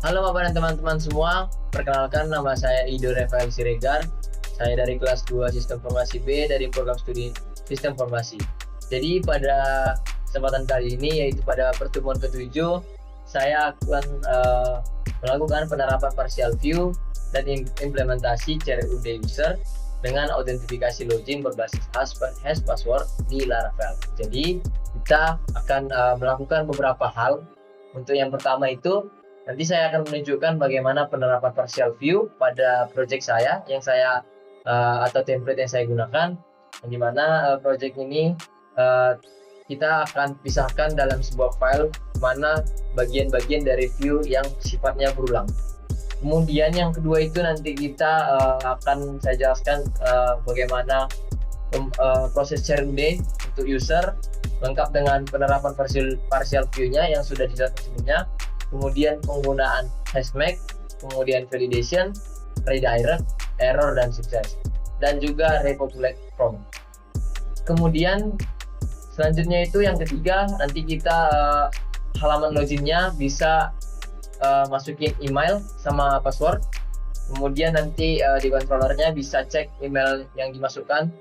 Halo Bapak dan teman-teman semua, perkenalkan nama saya Ido Rafael Siregar. Saya dari kelas 2 Sistem Informasi B dari program studi Sistem Informasi. Jadi pada kesempatan kali ini, yaitu pada pertemuan ke-7, saya akan melakukan penerapan partial view dan implementasi CRUD user dengan autentifikasi login berbasis hash password di Laravel. Jadi kita akan melakukan beberapa hal. Untuk yang pertama itu, nanti saya akan menunjukkan bagaimana penerapan partial view pada project saya yang saya atau template yang saya gunakan, di mana project ini kita akan pisahkan dalam sebuah file mana bagian-bagian dari view yang sifatnya berulang. Kemudian yang kedua itu nanti kita akan saya jelaskan bagaimana proses CRUD untuk user lengkap dengan penerapan partial view-nya yang sudah dijelaskan sebelumnya. Kemudian penggunaan hashmake, kemudian validation, redirect, error, dan sukses, dan juga repopulate from. Kemudian selanjutnya itu yang ketiga, nanti kita halaman loginnya bisa masukin email sama password. Kemudian nanti di controllernya bisa cek email yang dimasukkan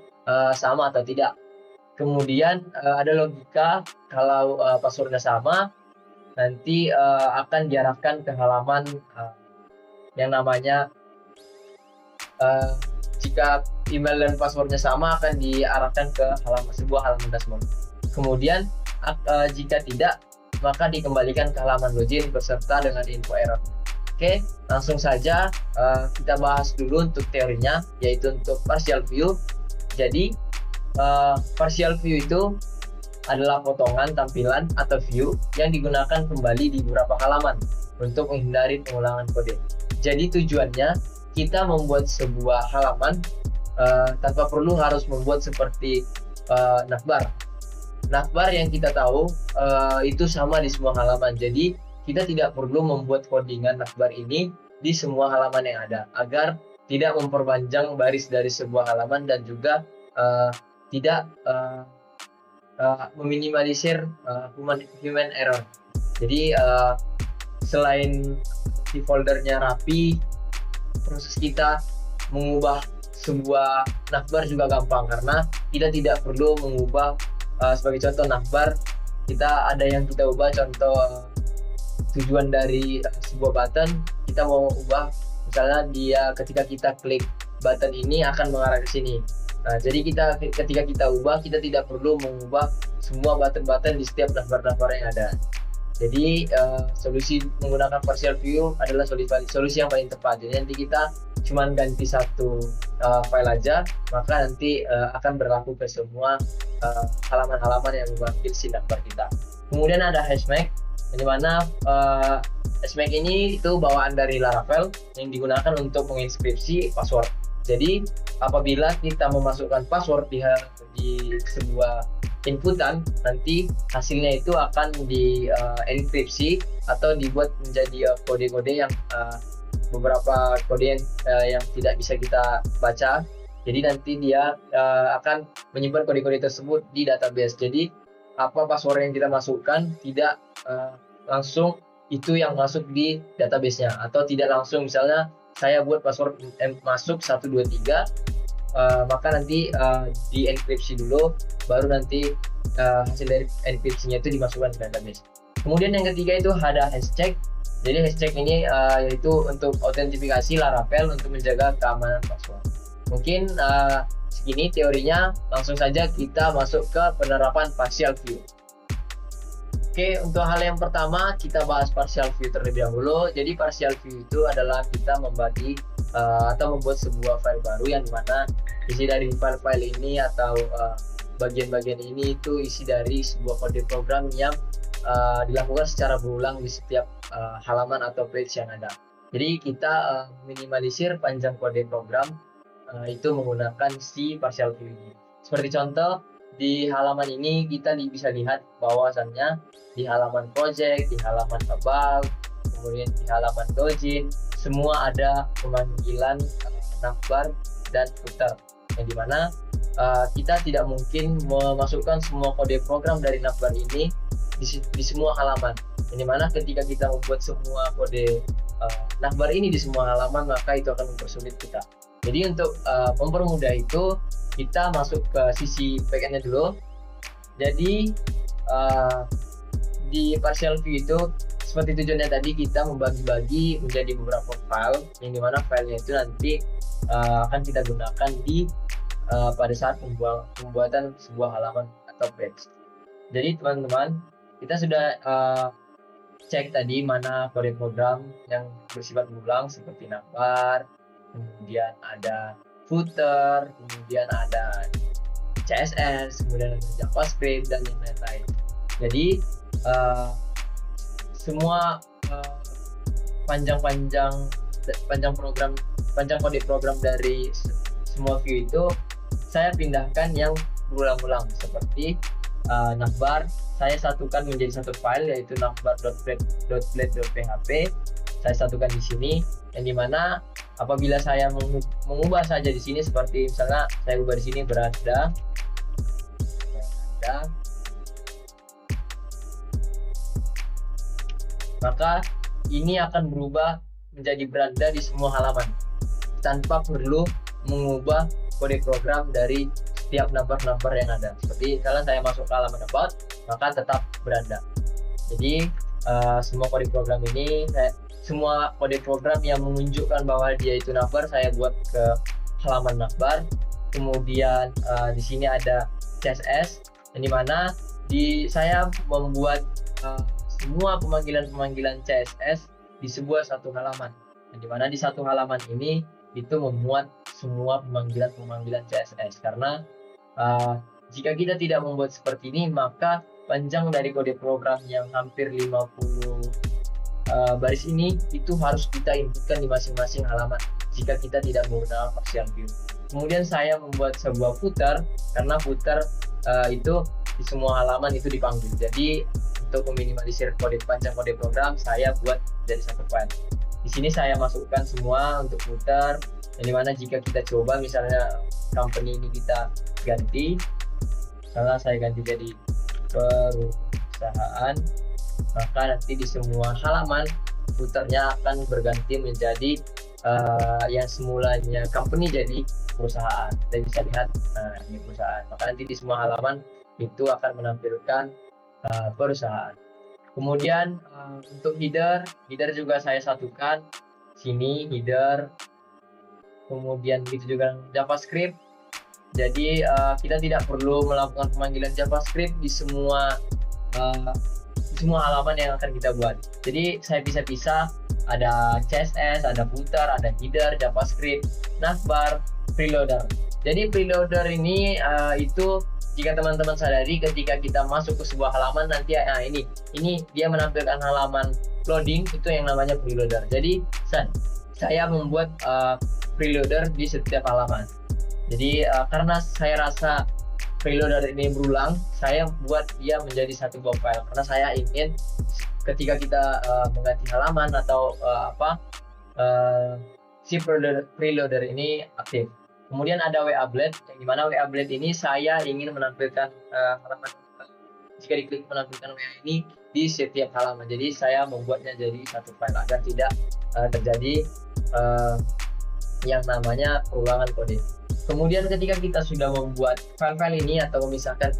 sama atau tidak. Kemudian ada logika kalau passwordnya sama, nanti akan diarahkan ke halaman yang namanya jika email dan passwordnya sama akan diarahkan ke sebuah halaman dashboard. Kemudian jika tidak, maka dikembalikan ke halaman login beserta dengan info error. Oke, langsung saja kita bahas dulu untuk teorinya, yaitu untuk partial view. Jadi partial view itu adalah potongan tampilan atau view yang digunakan kembali di beberapa halaman untuk menghindari pengulangan kode. Jadi tujuannya kita membuat sebuah halaman tanpa perlu harus membuat seperti navbar. Navbar yang kita tahu itu sama di semua halaman. Jadi kita tidak perlu membuat codingan navbar ini di semua halaman yang ada agar tidak memperpanjang baris dari sebuah halaman dan juga tidak meminimalisir human error. Jadi selain di foldernya rapi, proses kita mengubah sebuah navbar juga gampang karena kita tidak perlu mengubah sebagai contoh navbar, kita ada yang kita ubah contoh tujuan dari sebuah button, kita mau ubah misalnya dia ketika kita klik button ini akan mengarah ke sini. Nah, jadi ketika kita ubah, kita tidak perlu mengubah semua button-button di setiap navbar-navbar yang ada. Jadi solusi menggunakan partial view adalah solusi yang paling tepat. Jadi nanti kita cuma ganti satu file aja, maka nanti akan berlaku ke semua halaman-halaman yang menggunakan si navbar kita. Kemudian ada hashmake, di mana hashmake ini itu bawaan dari Laravel yang digunakan untuk menginskripsi password. Jadi apabila kita memasukkan password di sebuah inputan, nanti hasilnya itu akan di enkripsi atau dibuat menjadi kode-kode yang beberapa kode yang tidak bisa kita baca. Jadi nanti dia akan menyimpan kode-kode tersebut di database. Jadi apa password yang kita masukkan tidak langsung itu yang masuk di database-nya, atau tidak langsung misalnya saya buat password masuk 123, maka nanti di enkripsi dulu, baru nanti hasil dari enkripsinya itu dimasukkan ke database. Kemudian yang ketiga itu ada hashcheck. Jadi hashcheck ini yaitu untuk autentifikasi Laravel untuk menjaga keamanan password. Mungkin segini teorinya, langsung saja kita masuk ke penerapan partial view. Oke, untuk hal yang pertama kita bahas partial view terlebih dahulu. Jadi partial view itu adalah kita membagi atau membuat sebuah file baru yang dimana isi dari file-file ini atau bagian-bagian ini itu isi dari sebuah kode program yang dilakukan secara berulang di setiap halaman atau page yang ada. Jadi kita minimalisir panjang kode program itu menggunakan si partial view ini. Seperti contoh, di halaman ini kita bisa lihat bahwasannya di halaman project, di halaman about, kemudian di halaman login, semua ada pemanggilan navbar dan footer, yang dimana kita tidak mungkin memasukkan semua kode program dari navbar ini di semua halaman. Yang dimana ketika kita membuat semua kode navbar ini di semua halaman, maka itu akan mempersulit kita. Jadi untuk mempermudah itu, kita masuk ke sisi backendnya dulu. Jadi di partial view itu seperti tujuannya tadi, kita membagi-bagi menjadi beberapa file, yang dimana filenya itu nanti akan kita gunakan di pada saat pembuatan sebuah halaman atau page. Jadi teman-teman, kita sudah cek tadi mana kode program yang bersifat berulang seperti navbar, kemudian ada footer, kemudian ada CSS, kemudian ada JavaScript dan yang lain-lain. Jadi semua panjang kode program dari semua view itu saya pindahkan yang berulang-ulang seperti navbar. Saya satukan menjadi satu file, yaitu navbar.blade.php. Saya satukan di sini, yang dimana apabila saya mengubah saja di sini, seperti misalnya saya ubah di sini beranda, maka ini akan berubah menjadi beranda di semua halaman tanpa perlu mengubah kode program dari setiap navbar yang ada. Seperti kalau saya masuk ke halaman about, maka tetap beranda. Jadi semua kode program ini, semua kode program yang menunjukkan bahwa dia itu navbar, saya buat ke halaman navbar. Kemudian di sini ada CSS, yang dimana saya membuat semua pemanggilan CSS di sebuah satu halaman, yang dimana di satu halaman ini itu memuat semua pemanggilan CSS. Karena jika kita tidak membuat seperti ini, maka panjang dari kode program yang hampir 50 baris ini itu harus kita inputkan di masing-masing halaman jika kita tidak menggunakan partial view. Kemudian saya membuat sebuah footer, karena footer itu di semua halaman itu dipanggil. Jadi untuk meminimalisir panjang kode program, saya buat dari satu file. Di sini saya masukkan semua untuk footer, yang dimana jika kita coba misalnya company ini kita ganti, misalnya saya ganti jadi perusahaan, maka nanti di semua halaman footernya akan berganti menjadi yang semulanya company jadi perusahaan. Kita bisa lihat, ini perusahaan, maka nanti di semua halaman itu akan menampilkan perusahaan. Kemudian untuk header juga saya satukan sini header. Kemudian begitu juga JavaScript. Jadi kita tidak perlu melakukan pemanggilan JavaScript di semua halaman yang akan kita buat. Jadi saya bisa pisah, ada CSS, ada footer, ada header, JavaScript, navbar, preloader. Jadi preloader ini itu jika teman-teman sadari, ketika kita masuk ke sebuah halaman nanti ini dia menampilkan halaman loading, itu yang namanya preloader. Jadi saya membuat preloader di setiap halaman. Jadi karena saya rasa preloader ini berulang, saya buat dia menjadi satu buah file, karena saya ingin ketika kita mengganti halaman atau si preloader ini aktif. Kemudian ada WA Blade, yang dimana WA Blade ini saya ingin menampilkan halaman, jika diklik menampilkan WA ini di setiap halaman. Jadi saya membuatnya jadi satu file agar tidak terjadi yang namanya perulangan kode. Kemudian ketika kita sudah membuat file-file ini atau memisahkan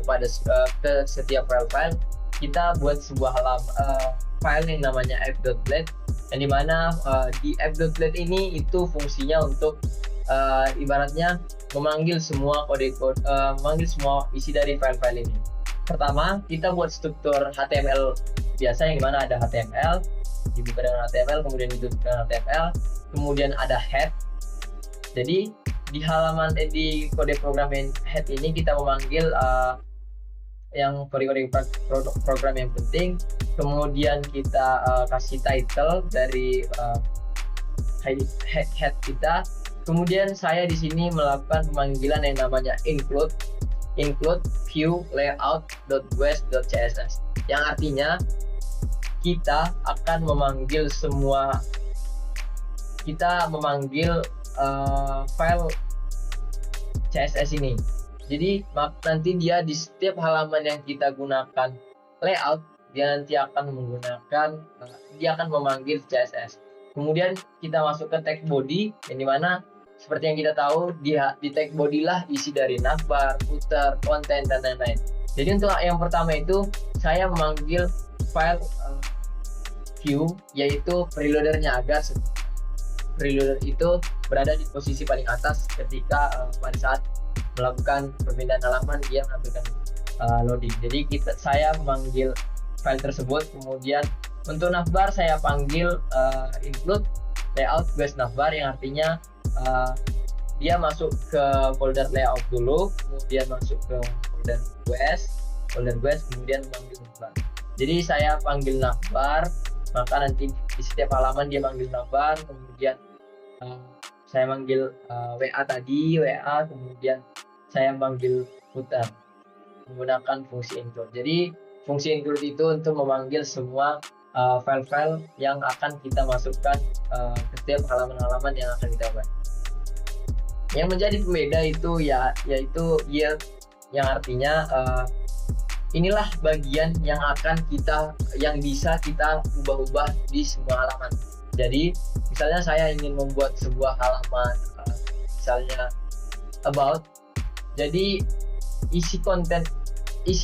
ke setiap file-file, kita buat sebuah file yang namanya app.blade, yang dimana di app.blade ini itu fungsinya untuk ibaratnya memanggil semua memanggil semua isi dari file-file ini. Pertama, kita buat struktur HTML biasa, yang dimana ada HTML, dibuka dengan HTML, kemudian ditutup dengan HTML, kemudian ada head. Jadi di halaman di kode program head ini kita memanggil yang kode-kode program yang penting. Kemudian kita kasih title dari head kita. Kemudian saya di sini melakukan pemanggilan yang namanya include view layout.guest.css, yang artinya kita akan memanggil file CSS ini. Jadi nanti dia di setiap halaman yang kita gunakan layout, dia nanti akan memanggil CSS. Kemudian kita masuk ke tag body, yang dimana seperti yang kita tahu di tag body lah isi dari navbar, footer, konten, dan lain-lain. Jadi untuk yang pertama itu saya memanggil file view, yaitu preloadernya, agar preloader itu berada di posisi paling atas ketika pada saat melakukan perpindahan halaman dia menampilkan loading. Jadi saya memanggil file tersebut. Kemudian untuk navbar saya panggil include layout guest navbar, yang artinya dia masuk ke folder layout dulu, kemudian masuk ke folder guest, kemudian memanggil navbar. Jadi saya panggil navbar, maka nanti di setiap halaman dia manggil navbar. Kemudian saya manggil WA, kemudian saya panggil footer menggunakan fungsi include. Jadi fungsi include itu untuk memanggil semua file-file yang akan kita masukkan ke setiap halaman-halaman yang akan kita buat. Yang menjadi pembeda itu yaitu yield, yang artinya inilah bagian yang bisa kita ubah-ubah di semua halaman. Jadi misalnya saya ingin membuat sebuah halaman misalnya about, jadi isi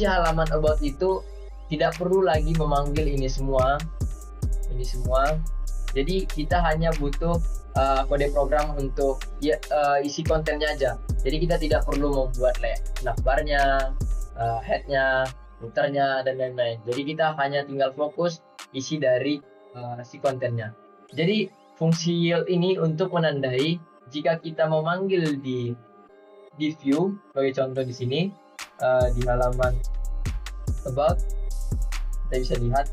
halaman about itu tidak perlu lagi memanggil ini semua. Jadi kita hanya butuh kode program untuk isi kontennya aja. Jadi kita tidak perlu membuat navbarnya, headnya, footernya, dan lain-lain. Jadi kita hanya tinggal fokus isi dari si kontennya. Jadi fungsi yield ini untuk menandai jika kita memanggil di view, sebagai contoh di sini di halaman about, kita bisa lihat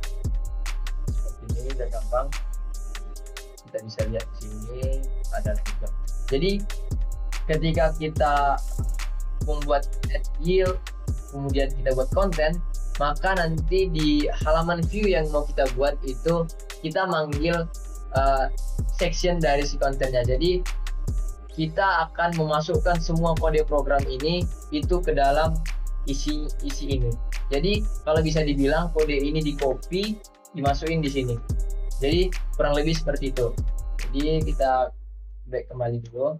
seperti ini, udah gampang. Kita bisa lihat di sini ada juga. Jadi ketika kita membuat add yield, kemudian kita buat konten, maka nanti di halaman view yang mau kita buat itu kita manggil section dari si kontennya. Jadi kita akan memasukkan semua kode program ini itu ke dalam isi ini. Jadi kalau bisa dibilang kode ini di copy, dimasukin di sini. Jadi kurang lebih seperti itu. Jadi kita back kembali dulu.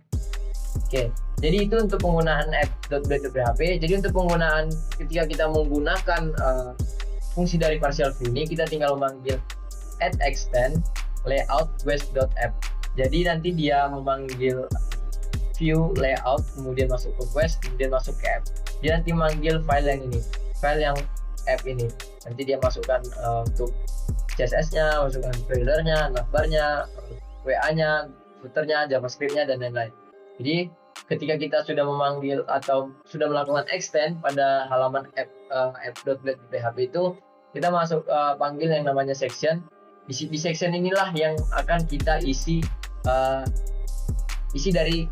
Oke, jadi itu untuk penggunaan app.blade.php. Jadi untuk penggunaan ketika kita menggunakan fungsi dari partial view ini, kita tinggal memanggil add extend layout guest.app. Jadi nanti dia memanggil view layout, kemudian masuk ke guest, kemudian masuk ke app. Dia nanti memanggil file yang ini, file yang app ini. Nanti dia masukkan untuk CSS-nya, masukkan preloader-nya, navbar-nya, WA-nya, footer-nya, JavaScript-nya, dan lain-lain. Jadi ketika kita sudah memanggil atau sudah melakukan extend pada halaman app.blade.php itu, kita masuk panggil yang namanya section. Di section inilah yang akan kita isi dari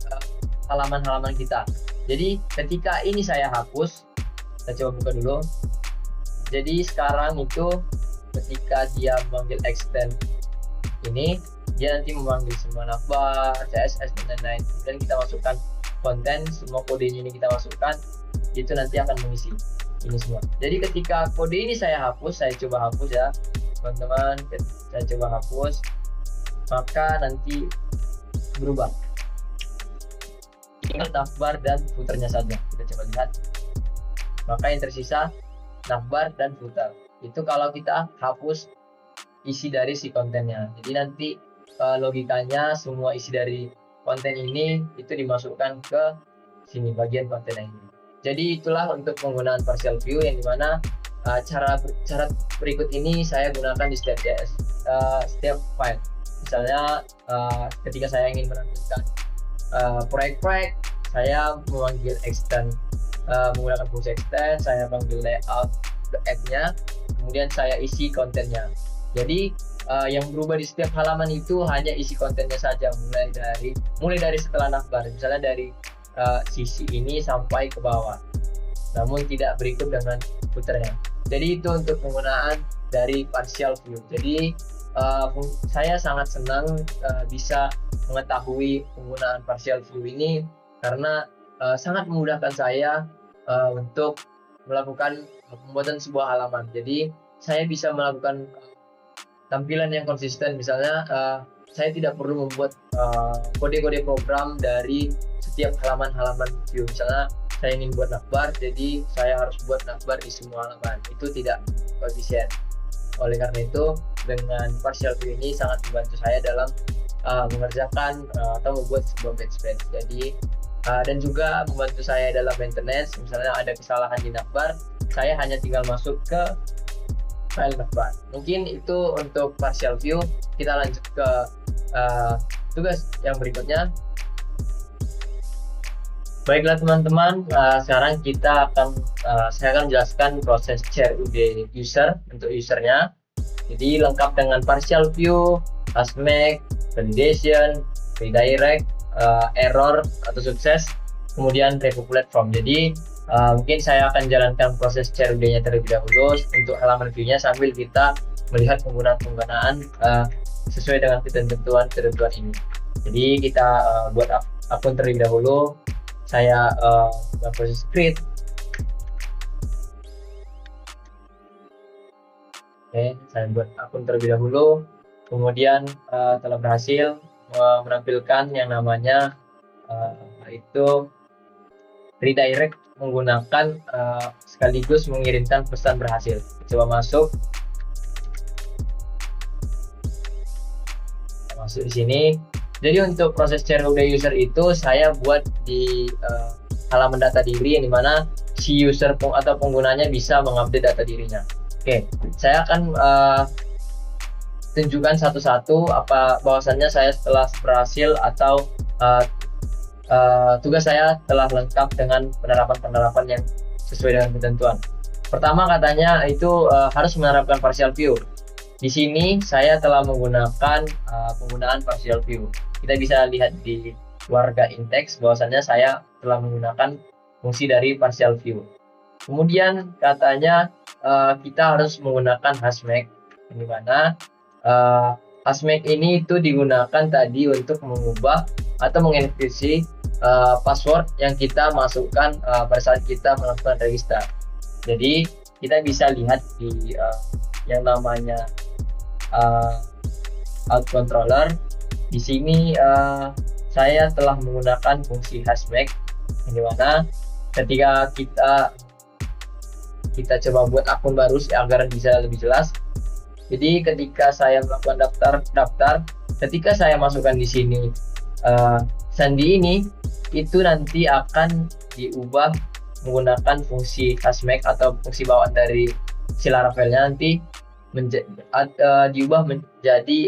halaman-halaman kita. Jadi ketika ini saya hapus, kita coba buka dulu. Jadi sekarang itu ketika dia memanggil extend ini, dia nanti memanggil semua navbar, CSS, dan lain-lain. Kemudian kita masukkan konten, semua kodenya ini kita masukkan, itu nanti akan mengisi ini semua. Jadi ketika kode ini saya hapus, saya coba hapus ya teman-teman, saya coba hapus, maka nanti berubah, tinggal navbar dan footernya saja. Kita coba lihat, maka yang tersisa navbar dan footer. Itu kalau kita hapus isi dari si kontennya. Jadi nanti logikanya semua isi dari konten ini itu dimasukkan ke sini, bagian konten ini. Jadi itulah untuk penggunaan partial view, yang dimana cara berikut ini saya gunakan di setiap file. Misalnya ketika saya ingin menampilkan proyek-proyek, saya memanggil extend menggunakan fungsi extend, saya panggil layout app-nya, kemudian saya isi kontennya. Jadi yang berubah di setiap halaman itu hanya isi kontennya saja, mulai dari setelah navbar, misalnya dari sisi ini sampai ke bawah, namun tidak berikut dengan footernya. Jadi itu untuk penggunaan dari partial view. Jadi saya sangat senang bisa mengetahui penggunaan partial view ini, karena sangat memudahkan saya untuk melakukan pembuatan sebuah halaman. Jadi saya bisa melakukan tampilan yang konsisten. Misalnya saya tidak perlu membuat kode-kode program dari setiap halaman-halaman view. Misalnya saya ingin buat navbar, jadi saya harus buat navbar di semua halaman. Itu tidak efisien. Oleh karena itu, dengan partial view ini sangat membantu saya dalam mengerjakan atau membuat sebuah backspace. Jadi dan juga membantu saya dalam maintenance. Misalnya ada kesalahan di navbar, saya hanya tinggal masuk ke file navbar. Mungkin itu untuk partial view. Kita lanjut ke tugas yang berikutnya. Baiklah teman-teman, sekarang saya akan jelaskan proses CRUD user untuk usernya. Jadi lengkap dengan partial view, hasMake, validation, redirect, error atau sukses, kemudian repopulate from. Jadi mungkin saya akan jalankan proses CRUD-nya terlebih dahulu untuk halaman view-nya sambil kita melihat penggunaan sesuai dengan ketentuan ini. Jadi kita buat akun terlebih dahulu. Saya proses create. Oke, saya buat akun terlebih dahulu. Kemudian telah berhasil menampilkan yang namanya itu redirect menggunakan sekaligus mengirimkan pesan berhasil. Coba masuk di sini. Jadi untuk proses CRUD user itu saya buat di halaman data diri, yang dimana si user atau penggunanya bisa mengupdate data dirinya. Oke, saya akan tunjukkan satu-satu bahwasannya saya telah berhasil atau tugas saya telah lengkap dengan penerapan yang sesuai dengan ketentuan. Pertama katanya itu harus menerapkan partial view. Di sini saya telah menggunakan penggunaan partial view. Kita bisa lihat di warga index bahwasannya saya telah menggunakan fungsi dari partial view. Kemudian katanya kita harus menggunakan hasMake, di mana hasMake ini itu digunakan tadi untuk mengubah atau mengenkripsi password yang kita masukkan pada saat kita melakukan register. Jadi kita bisa lihat di yang namanya out controller. Di sini saya telah menggunakan fungsi hasMake, di mana ketika kita coba buat akun baru agar bisa lebih jelas. Jadi ketika saya melakukan daftar, ketika saya masukkan di sini sandi ini, itu nanti akan diubah menggunakan fungsi hasMake atau fungsi bawaan dari si Laravel-nya, nanti diubah menjadi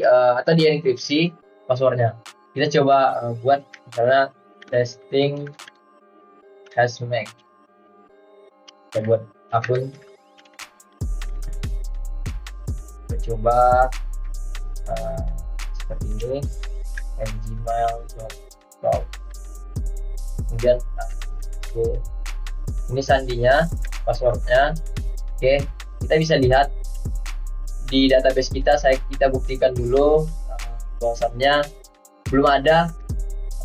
atau dienkripsi passwordnya. Kita coba buat misalnya testing hasMake. Kita buat akun, kita coba seperti ini, gmail.com. Kemudian ini sandinya, passwordnya. Oke, kita bisa lihat di database kita buktikan dulu bahwasannya belum ada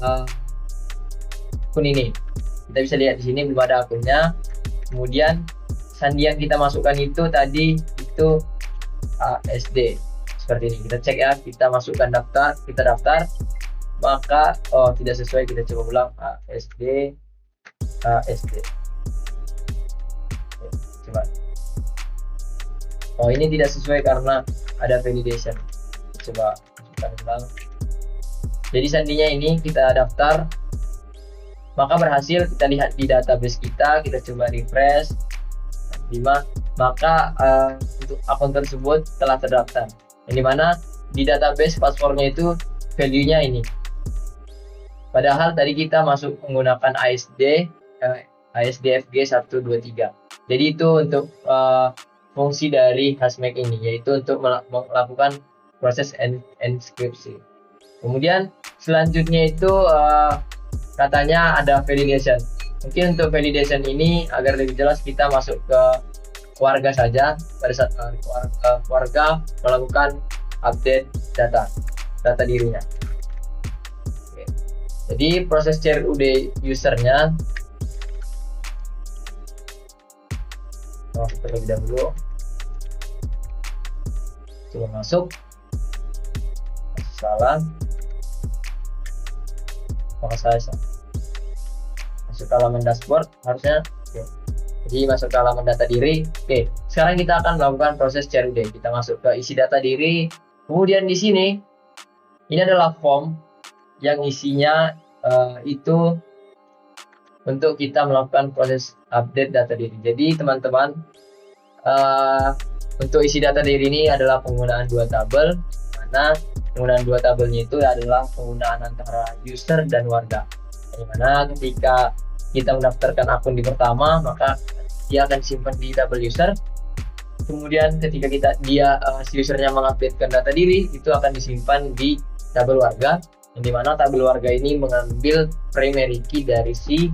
akun ini. Kita bisa lihat di sini belum ada akunnya. Kemudian sandi yang kita masukkan itu tadi itu ASD seperti ini. Kita cek ya, kita masukkan kita daftar, maka tidak sesuai. Kita coba ulang, ASD. Coba. Ini tidak sesuai karena ada validation. Coba masukkan ulang. Jadi sandinya ini kita daftar, maka berhasil. Kita lihat di database kita coba refresh 5, maka untuk akun tersebut telah terdaftar, yang dimana di database passwordnya itu value-nya ini, padahal tadi kita masuk menggunakan ASDFG 123. Jadi itu untuk fungsi dari hasMake ini, yaitu untuk melakukan proses enkripsi. Kemudian selanjutnya itu katanya ada validation. Mungkin untuk validation ini agar lebih jelas kita masuk ke warga saja. Pada saat warga melakukan update data dirinya. Oke. Jadi proses CRUD usernya terlebih dahulu, coba masuk salah, maka saya masuk ke halaman dashboard harusnya. Oke. Jadi masuk ke halaman data diri. Oke, sekarang kita akan melakukan proses CRUD. Kita masuk ke isi data diri. Kemudian di sini ini adalah form yang isinya itu untuk kita melakukan proses update data diri. Jadi teman-teman, untuk isi data diri ini adalah penggunaan dua tabel, mana penggunaan dua tabelnya itu adalah penggunaan antara user dan warga. Dimana ketika kita mendaftarkan akun di pertama, maka dia akan simpan di tabel user. Kemudian ketika si usernya mengupdatekan data diri, itu akan disimpan di tabel warga, yang dimana tabel warga ini mengambil primary key dari si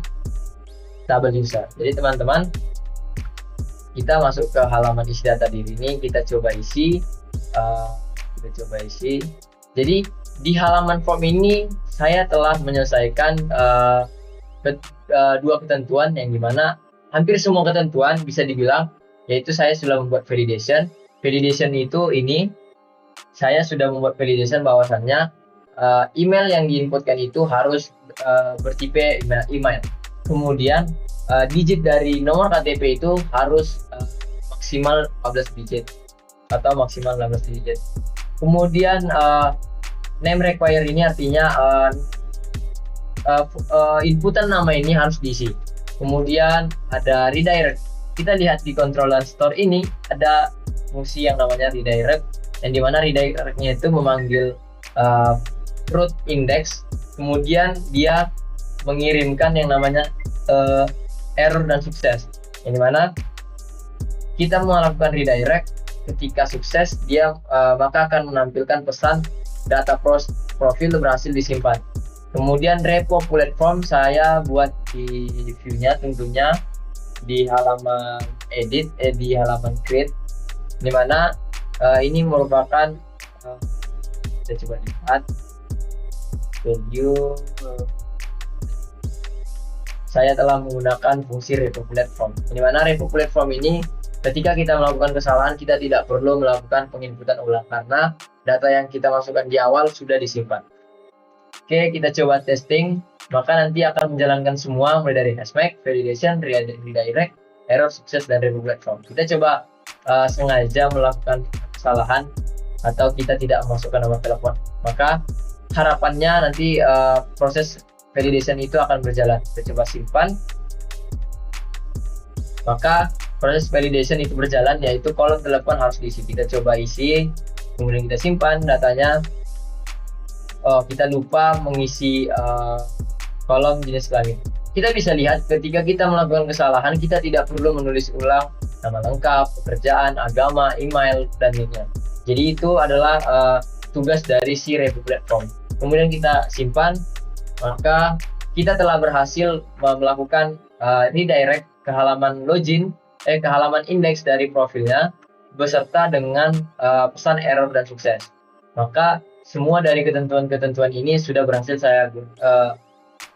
tabel user. Jadi teman-teman, kita masuk ke halaman isi data diri ini, kita coba isi. Jadi di halaman form ini saya telah menyelesaikan dua ketentuan, yang dimana hampir semua ketentuan bisa dibilang, yaitu saya sudah membuat validation. Validation itu ini saya sudah membuat validation bahwasannya email yang diinputkan itu harus bertipe email. Kemudian digit dari nomor KTP itu harus maksimal 14 digit atau maksimal 16 digit. Kemudian name require ini artinya inputan nama ini harus diisi. Kemudian ada redirect. Kita lihat di controller store ini ada fungsi yang namanya redirect, yang dimana redirectnya itu memanggil root index, kemudian dia mengirimkan yang namanya error dan sukses, yang dimana kita melakukan redirect. Ketika sukses, dia maka akan menampilkan pesan data profil berhasil disimpan. Kemudian repopulate form saya buat di view-nya tentunya di halaman edit, di halaman create, dimana ini merupakan kita coba lihat value. Saya telah menggunakan fungsi repopulate form, dimana repopulate form ini ketika kita melakukan kesalahan kita tidak perlu melakukan penginputan ulang karena data yang kita masukkan di awal sudah disimpan. Oke, kita coba testing, maka nanti akan menjalankan semua mulai dari hashmake, validation, redirect, error, sukses, dan repopulate form. Kita coba sengaja melakukan kesalahan atau kita tidak memasukkan nomor telepon, maka harapannya nanti proses validation itu akan berjalan. Kita coba simpan, maka proses validation itu berjalan, yaitu kolom telepon harus diisi. Kita coba isi, kemudian kita simpan datanya. Kita lupa mengisi kolom jenis kelamin. Kita bisa lihat ketika kita melakukan kesalahan, kita tidak perlu menulis ulang nama lengkap, pekerjaan, agama, email, dan lainnya. Jadi itu adalah tugas dari si repopulate form. Kemudian kita simpan, maka kita telah berhasil melakukan redirect ke halaman login, ke halaman indeks dari profilnya beserta dengan pesan error dan sukses. Maka semua dari ketentuan-ketentuan ini sudah berhasil saya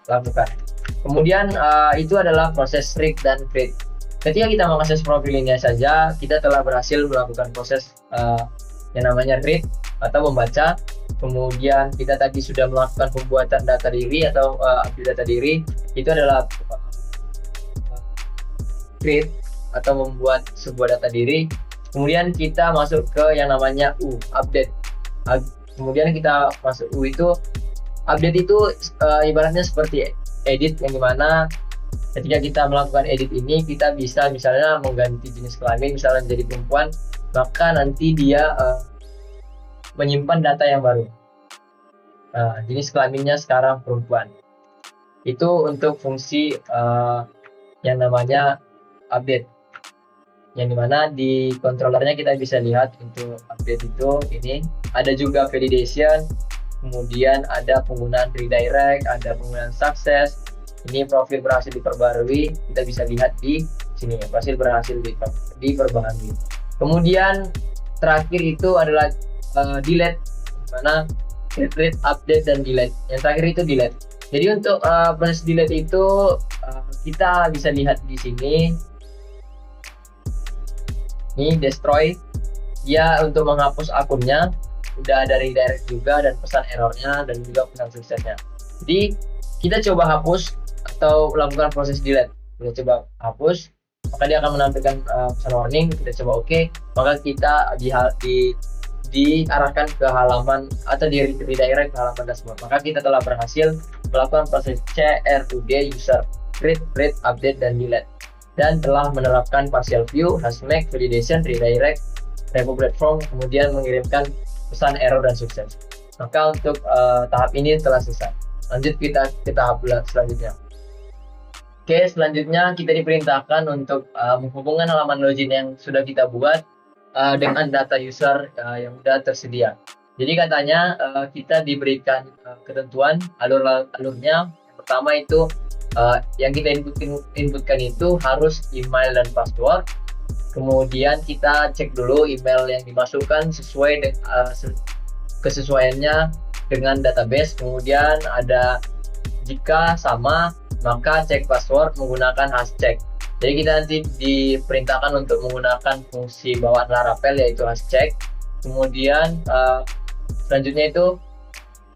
lakukan. Kemudian itu adalah proses read dan create. Ketika kita mengakses profil ini saja, kita telah berhasil melakukan proses yang namanya read atau membaca. Kemudian kita tadi sudah melakukan pembuatan data diri atau update data diri. Itu adalah create atau membuat sebuah data diri. Kemudian kita masuk ke yang namanya update. Kemudian kita masuk itu update itu ibaratnya seperti edit, yang dimana ketika kita melakukan edit ini kita bisa misalnya mengganti jenis kelamin, misalnya menjadi perempuan, maka nanti dia menyimpan data yang baru. Jenis kelaminnya sekarang perempuan. Itu untuk fungsi yang namanya update, yang dimana di controllernya kita bisa lihat untuk update itu ini ada juga validation, kemudian ada penggunaan redirect, ada penggunaan sukses. Ini profil berhasil diperbarui, kita bisa lihat di sini profil berhasil diperbarui. Kemudian terakhir itu adalah delete, mana create, update, dan delete. Yang terakhir itu delete. Jadi untuk proses delete itu kita bisa lihat di sini. Ini destroy, dia untuk menghapus akunnya. udah ada redirect juga dan pesan errornya dan juga pesan suksesnya. Jadi kita coba hapus atau lakukan proses delete. Kita coba hapus, maka dia akan menampilkan pesan warning. Kita coba oke, maka kita diarahkan ke halaman atau di redirect ke halaman dashboard. Maka kita telah berhasil melakukan proses CRUD user create, update, dan delete, dan telah menerapkan partial view, hasMake, validation, redirect, repo platform, kemudian mengirimkan pesan error dan sukses. Maka untuk tahap ini telah selesai. Lanjut kita ke tahap selanjutnya. Oke, selanjutnya kita diperintahkan untuk menghubungkan halaman login yang sudah kita buat dengan data user yang sudah tersedia. Jadi katanya kita diberikan ketentuan alurnya. Yang pertama itu yang kita inputkan itu harus email dan password. Kemudian kita cek dulu email yang dimasukkan sesuai dengan kesesuaiannya dengan database. Kemudian ada jika sama, maka cek password menggunakan hascheck. Jadi kita nanti diperintahkan untuk menggunakan fungsi bawaan Laravel yaitu hascheck. Kemudian selanjutnya itu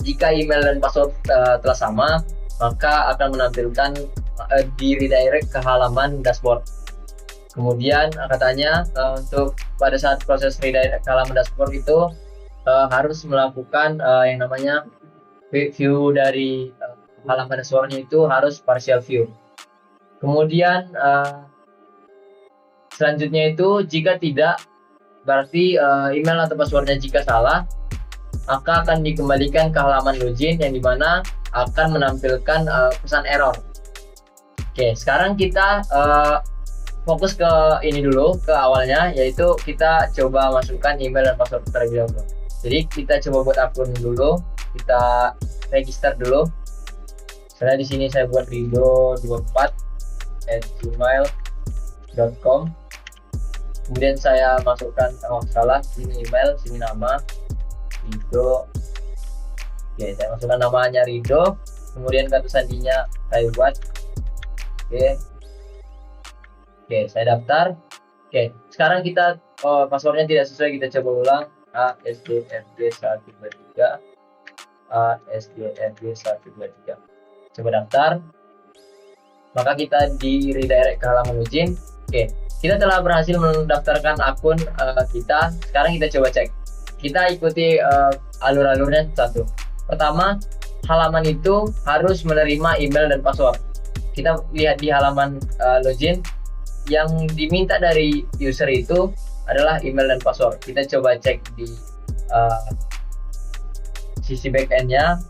jika email dan password telah sama, maka akan menampilkan di redirect ke halaman dashboard. Kemudian katanya untuk pada saat proses redirect ke halaman dashboard itu harus melakukan yang namanya view dari halaman dashboardnya itu harus partial view. Kemudian selanjutnya itu jika tidak, berarti email atau passwordnya jika salah, maka akan dikembalikan ke halaman login yang dimana akan menampilkan pesan error. Oke, sekarang kita fokus ke ini dulu, ke awalnya, yaitu kita coba masukkan email dan password terlebih dahulu. Jadi kita coba buat akun dulu, kita register dulu. Misalnya di sini saya buat rido24@gmail.com. Kemudian saya masukkan, sini email, sini nama Rido. Oke, saya masukkan namanya Rido, kemudian kata sandinya saya buat. Oke, saya daftar. Oke, sekarang kita passwordnya tidak sesuai, kita coba ulang. ASDFG123 ASDFG123. Coba daftar, maka kita di redirect ke halaman login. Oke, kita telah berhasil mendaftarkan akun kita. Sekarang kita coba cek, kita ikuti alur-alurnya satu. Pertama, halaman itu harus menerima email dan password. Kita lihat di halaman login, yang diminta dari user itu adalah email dan password. Kita coba cek di sisi backend-nya.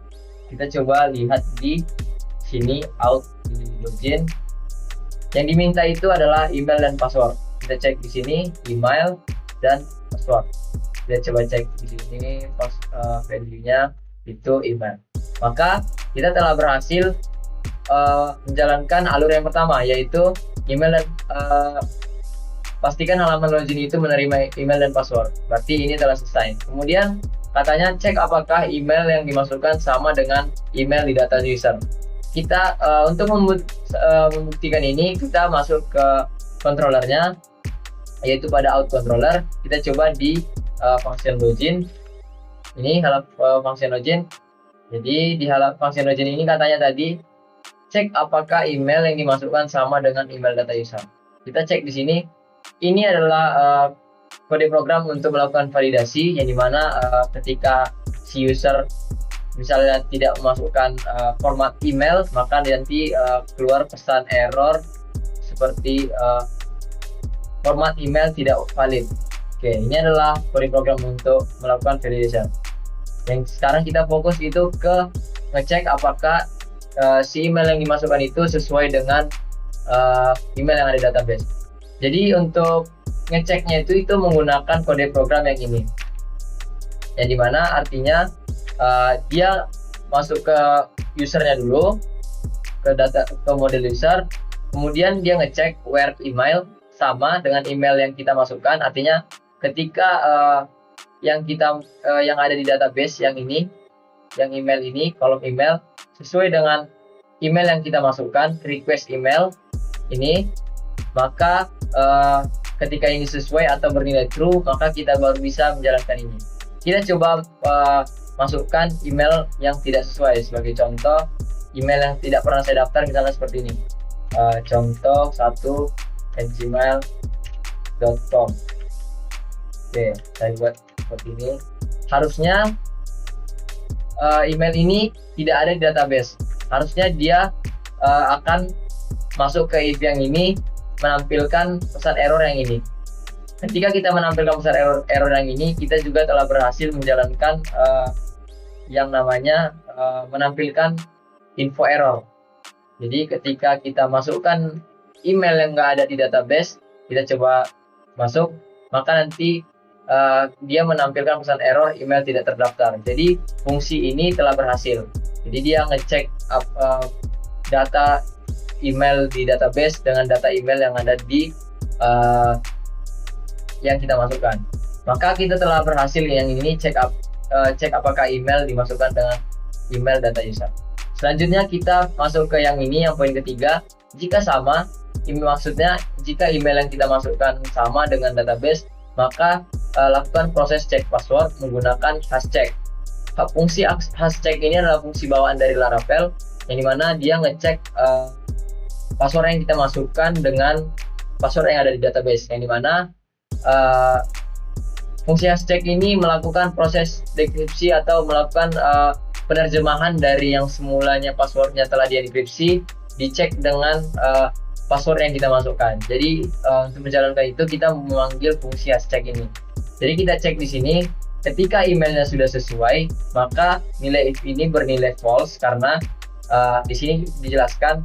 Kita coba lihat di sini out di login. Yang diminta itu adalah email dan password. Kita cek di sini email dan password. Kita coba cek di sini value-nya itu email. Maka kita telah berhasil menjalankan alur yang pertama, yaitu email dan pastikan halaman login itu menerima email dan password. Berarti ini telah selesai. Kemudian katanya cek apakah email yang dimasukkan sama dengan email di data user. Kita untuk membuktikan ini, kita masuk ke controllernya, yaitu pada out controller. Kita coba di function login. Ini function login. Jadi di function login ini katanya tadi cek apakah email yang dimasukkan sama dengan email data user. Kita cek di sini. Ini adalah kode program untuk melakukan validasi, yang dimana ketika si user misalnya tidak memasukkan format email, maka nanti keluar pesan error seperti format email tidak valid. Oke, ini adalah kode program untuk melakukan validation. Yang sekarang kita fokus itu ke ngecek apakah si email yang dimasukkan itu sesuai dengan email yang ada di database. Jadi untuk ngeceknya itu menggunakan kode program yang ini, yang dimana artinya dia masuk ke usernya dulu, ke model user, kemudian dia ngecek where email sama dengan email yang kita masukkan. Artinya ketika yang ada di database yang ini, yang email ini, kolom email sesuai dengan email yang kita masukkan, request email ini, maka ketika ini sesuai atau bernilai true, maka kita baru bisa menjalankan ini. kita coba masukkan email yang tidak sesuai. Sebagai contoh, email yang tidak pernah saya daftar misalnya seperti ini, contoh 1@gmail.com. Oke, saya buat seperti ini. Harusnya email ini tidak ada di database. Harusnya dia akan masuk ke if yang ini, menampilkan pesan error yang ini. Ketika kita menampilkan pesan error yang ini, kita juga telah berhasil menjalankan yang namanya menampilkan info error. Jadi ketika kita masukkan email yang nggak ada di database, kita coba masuk, maka nanti dia menampilkan pesan error email tidak terdaftar. Jadi fungsi ini telah berhasil. Jadi dia ngecek data email di database dengan data email yang ada di yang kita masukkan. Maka kita telah berhasil yang ini cek apakah email dimasukkan dengan email data user. Selanjutnya kita masuk ke yang ini, yang poin ketiga. Jika sama, maksudnya jika email yang kita masukkan sama dengan database, maka lakukan proses cek password menggunakan hashcheck. Fungsi hashcheck ini adalah fungsi bawaan dari Laravel, yang dimana dia ngecek password yang kita masukkan dengan password yang ada di database, yang dimana fungsi hashcheck ini melakukan proses dekripsi atau melakukan penerjemahan dari yang semulanya passwordnya telah dienkripsi, dicek dengan password yang kita masukkan. Jadi untuk menjalankan itu kita memanggil fungsi hashcheck ini. Jadi kita cek di sini, ketika emailnya sudah sesuai, maka nilai if ini bernilai false karena di sini dijelaskan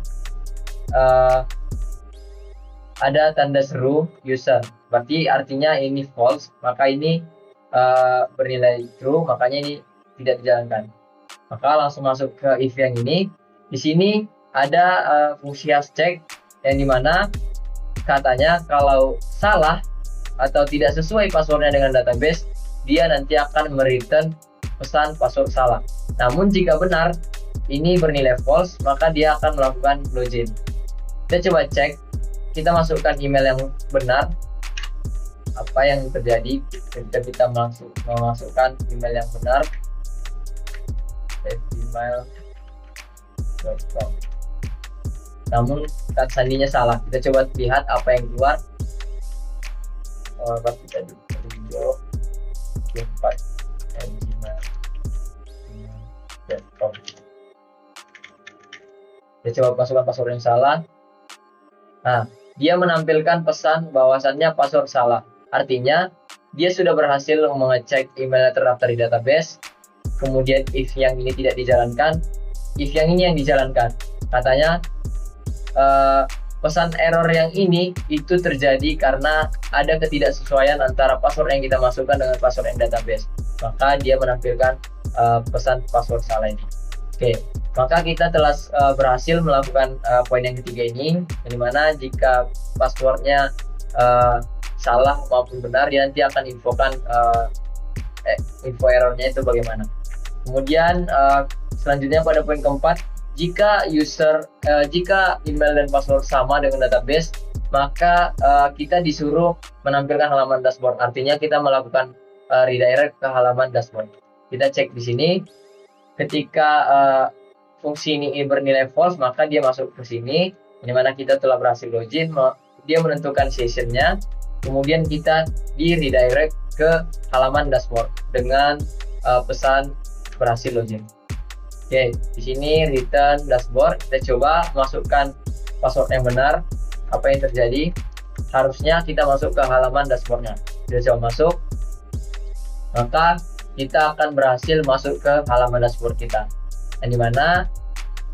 ada tanda seru user. Berarti artinya ini false, maka ini bernilai true, makanya ini tidak dijalankan. Maka langsung masuk ke if yang ini. Di sini ada fungsi hashcheck yang dimana katanya kalau salah atau tidak sesuai passwordnya dengan database, dia nanti akan mereturn pesan password salah. Namun jika benar ini bernilai false, maka dia akan melakukan login. Kita coba cek, kita masukkan email yang benar, apa yang terjadi ketika kita memasukkan email yang benar, gmail.com. Namun kata sandinya salah. Kita coba lihat apa yang keluar. Berarti tadi video 4@gmail.com. Kita coba masukkan password yang salah. Nah, dia menampilkan pesan bahwasannya password salah. Artinya dia sudah berhasil mengecek email terdaftar di database. Kemudian if yang ini tidak dijalankan, if yang ini yang dijalankan. Katanya pesan error yang ini itu terjadi karena ada ketidaksesuaian antara password yang kita masukkan dengan password yang database. Maka dia menampilkan pesan password salah ini. Oke, maka kita telah berhasil melakukan poin yang ketiga ini, dimana jika passwordnya salah maupun benar, dia nanti akan infokan info errornya itu bagaimana. Kemudian selanjutnya pada poin keempat, jika email dan password sama dengan database, maka kita disuruh menampilkan halaman dashboard. Artinya kita melakukan redirect ke halaman dashboard. Kita cek di sini, ketika fungsi ini bernilai false, maka dia masuk ke sini, di mana kita telah berhasil login. Dia menentukan sessionnya, kemudian kita di redirect ke halaman dashboard dengan pesan berhasil login. Oke, di sini return dashboard. Kita coba masukkan password yang benar. Apa yang terjadi? Harusnya kita masuk ke halaman dashboardnya. Kita coba masuk, maka kita akan berhasil masuk ke halaman dashboard kita. Dan dimana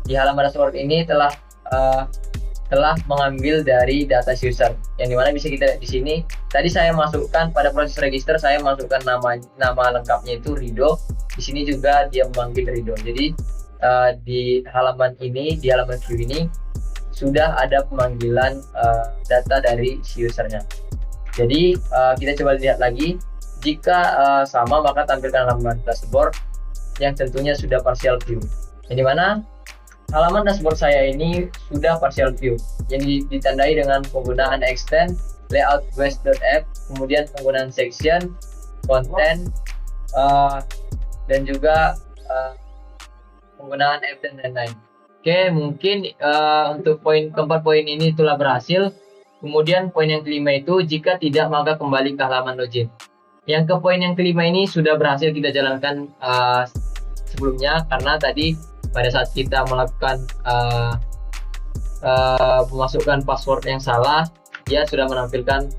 di halaman dashboard ini telah mengambil dari data user, yang dimana bisa kita lihat di sini. Tadi saya masukkan pada proses register, saya masukkan nama lengkapnya itu Rido. Di sini juga dia memanggil Rido. Jadi di halaman ini, di halaman view ini sudah ada pemanggilan data dari si usernya. Jadi kita coba lihat lagi. Jika sama, maka tampilkan halaman dashboard yang tentunya sudah partial view. Yang dimana halaman dashboard saya ini sudah partial view, yang ditandai dengan penggunaan extend layout west.app, kemudian penggunaan section, content, uh, dan juga penggunaan app dan lain-lain. Oke, mungkin untuk keempat poin ini telah berhasil. Kemudian poin yang kelima itu, jika tidak maka kembali ke halaman login. Yang ke poin yang kelima ini sudah berhasil kita jalankan sebelumnya, karena tadi pada saat kita melakukan memasukkan password yang salah, dia sudah menampilkan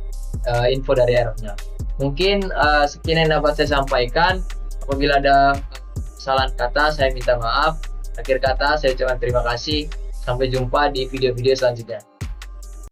info dari errornya. Mungkin sekian yang dapat saya sampaikan. Apabila ada kesalahan kata, saya minta maaf. Akhir kata, saya ucapkan terima kasih. Sampai jumpa di video-video selanjutnya.